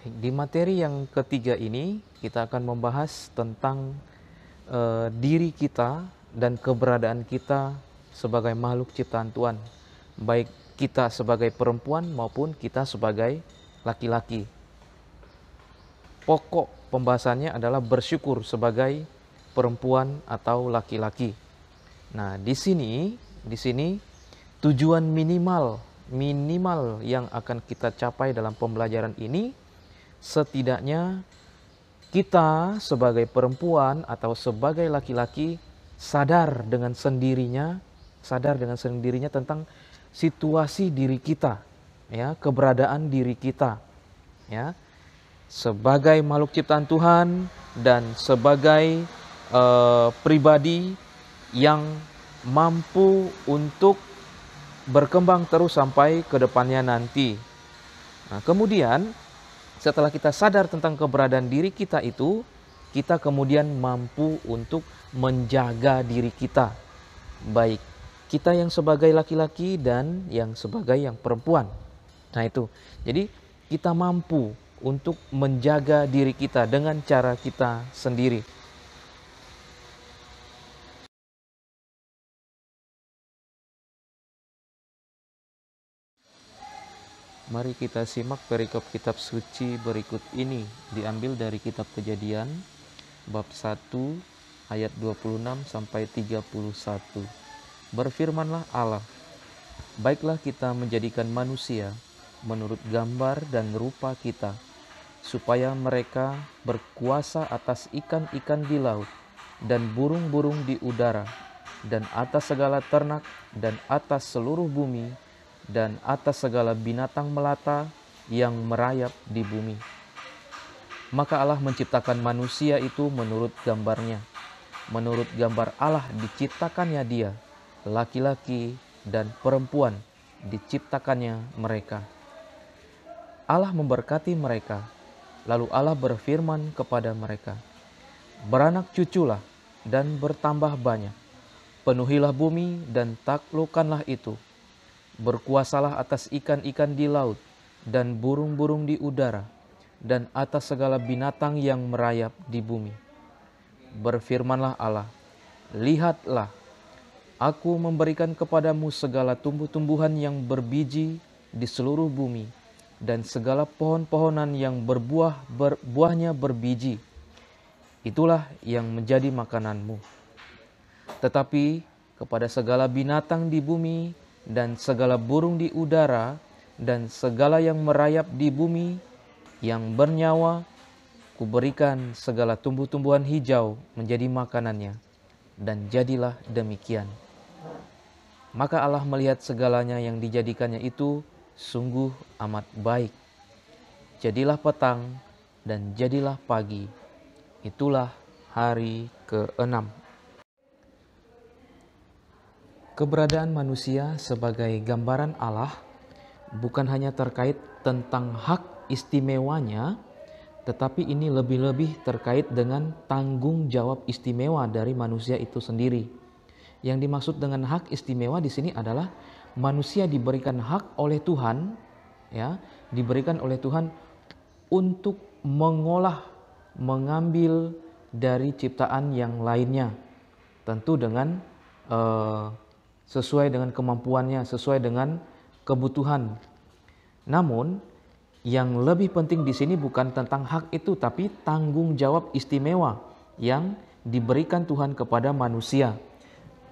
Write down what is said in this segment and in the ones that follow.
Di materi yang ketiga ini kita akan membahas tentang diri kita dan keberadaan kita sebagai makhluk ciptaan Tuhan, baik kita sebagai perempuan maupun kita sebagai laki-laki. Pokok pembahasannya adalah bersyukur sebagai perempuan atau laki-laki. Nah, di sini tujuan minimal yang akan kita capai dalam pembelajaran ini, setidaknya kita sebagai perempuan atau sebagai laki-laki sadar dengan sendirinya tentang situasi diri kita, ya, keberadaan diri kita, ya, sebagai makhluk ciptaan Tuhan dan sebagai pribadi yang mampu untuk berkembang terus sampai ke depannya nanti. Nah, kemudian setelah kita sadar tentang keberadaan diri kita itu, kita kemudian mampu untuk menjaga diri kita, baik kita yang sebagai laki-laki dan yang sebagai yang perempuan. Nah itu, jadi kita mampu untuk menjaga diri kita dengan cara kita sendiri. Mari kita simak perikop kitab suci berikut ini, diambil dari kitab Kejadian bab 1 ayat 26 sampai 31. Berfirmanlah Allah, baiklah kita menjadikan manusia menurut gambar dan rupa kita, supaya mereka berkuasa atas ikan-ikan di laut dan burung-burung di udara, dan atas segala ternak, dan atas seluruh bumi, dan atas segala binatang melata yang merayap di bumi. Maka Allah menciptakan manusia itu menurut gambarnya. Menurut gambar Allah diciptakannya dia, laki-laki dan perempuan diciptakannya mereka. Allah memberkati mereka, lalu Allah berfirman kepada mereka, beranak cuculah dan bertambah banyak, penuhilah bumi dan taklukkanlah itu. Berkuasalah atas ikan-ikan di laut dan burung-burung di udara dan atas segala binatang yang merayap di bumi. Berfirmanlah Allah, lihatlah, aku memberikan kepadamu segala tumbuh-tumbuhan yang berbiji di seluruh bumi dan segala pohon-pohonan yang buahnya berbiji. Itulah yang menjadi makananmu. Tetapi kepada segala binatang di bumi dan segala burung di udara dan segala yang merayap di bumi yang bernyawa, kuberikan segala tumbuh-tumbuhan hijau menjadi makanannya, dan jadilah demikian. Maka Allah melihat segalanya yang dijadikannya itu sungguh amat baik. Jadilah petang dan jadilah pagi. Itulah hari ke-6. Keberadaan manusia sebagai gambaran Allah bukan hanya terkait tentang hak istimewanya, tetapi ini lebih-lebih terkait dengan tanggung jawab istimewa dari manusia itu sendiri. Yang dimaksud dengan hak istimewa di sini adalah manusia diberikan hak oleh Tuhan, ya, diberikan oleh Tuhan untuk mengolah, mengambil dari ciptaan yang lainnya, tentu dengan sesuai dengan kemampuannya, sesuai dengan kebutuhan. Namun, yang lebih penting di sini bukan tentang hak itu, tapi tanggung jawab istimewa yang diberikan Tuhan kepada manusia.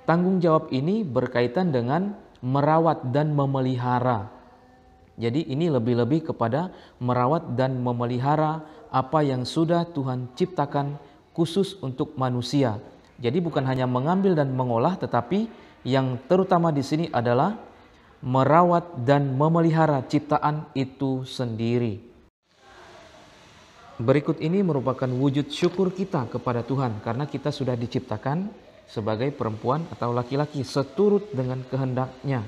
Tanggung jawab ini berkaitan dengan merawat dan memelihara. Jadi ini lebih-lebih kepada merawat dan memelihara apa yang sudah Tuhan ciptakan khusus untuk manusia. Jadi bukan hanya mengambil dan mengolah, tetapi yang terutama di sini adalah merawat dan memelihara ciptaan itu sendiri. Berikut ini merupakan wujud syukur kita kepada Tuhan karena kita sudah diciptakan sebagai perempuan atau laki-laki seturut dengan kehendaknya.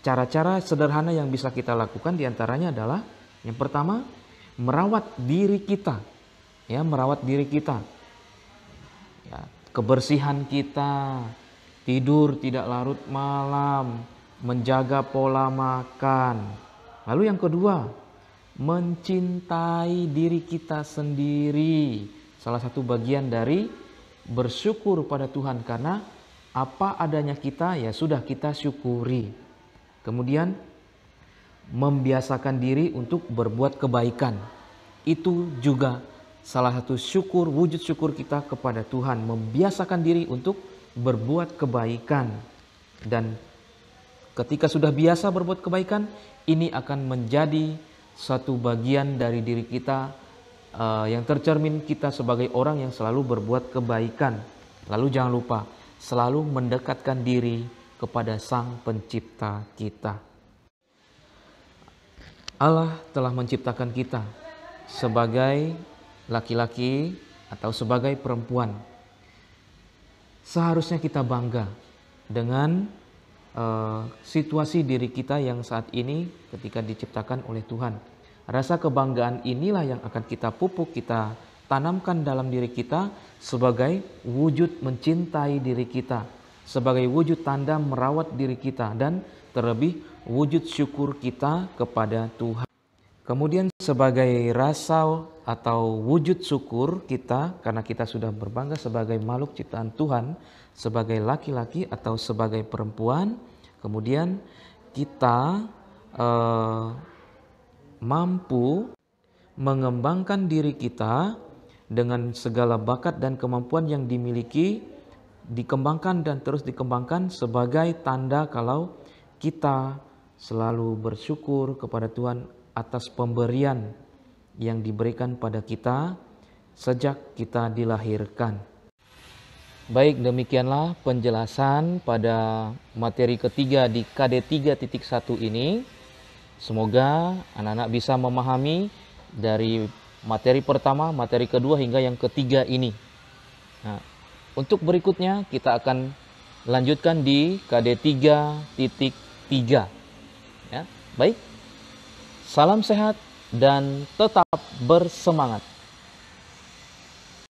Cara-cara sederhana yang bisa kita lakukan diantaranya adalah yang pertama, merawat diri kita, ya, merawat diri kita, ya, kebersihan kita, tidur tidak larut malam, menjaga pola makan. Lalu yang kedua, mencintai diri kita sendiri. Salah satu bagian dari bersyukur pada Tuhan, karena apa adanya kita ya sudah kita syukuri. Kemudian membiasakan diri untuk berbuat kebaikan. Itu juga salah satu syukur, wujud syukur kita kepada Tuhan. Membiasakan diri untuk berbuat kebaikan. Dan ketika sudah biasa berbuat kebaikan, ini akan menjadi satu bagian dari diri kita yang tercermin kita sebagai orang yang selalu berbuat kebaikan. Lalu jangan lupa, selalu mendekatkan diri kepada Sang Pencipta kita. Allah telah menciptakan kita sebagai laki-laki atau sebagai perempuan. Seharusnya kita bangga dengan situasi diri kita yang saat ini ketika diciptakan oleh Tuhan. Rasa kebanggaan inilah yang akan kita pupuk, kita tanamkan dalam diri kita sebagai wujud mencintai diri kita, sebagai wujud tanda merawat diri kita, dan terlebih wujud syukur kita kepada Tuhan. Kemudian sebagai rasa atau wujud syukur kita, karena kita sudah berbangga sebagai makhluk ciptaan Tuhan, sebagai laki-laki atau sebagai perempuan, kemudian kita mampu mengembangkan diri kita dengan segala bakat dan kemampuan yang dimiliki, dikembangkan dan terus dikembangkan sebagai tanda kalau kita selalu bersyukur kepada Tuhan atas pemberian yang diberikan pada kita sejak kita dilahirkan. Baik, demikianlah penjelasan pada materi ketiga di KD 3.1 ini. Semoga anak-anak bisa memahami dari materi pertama, materi kedua hingga yang ketiga ini. Nah, untuk berikutnya kita akan lanjutkan di KD 3.3. Ya, baik. Salam sehat dan tetap bersemangat.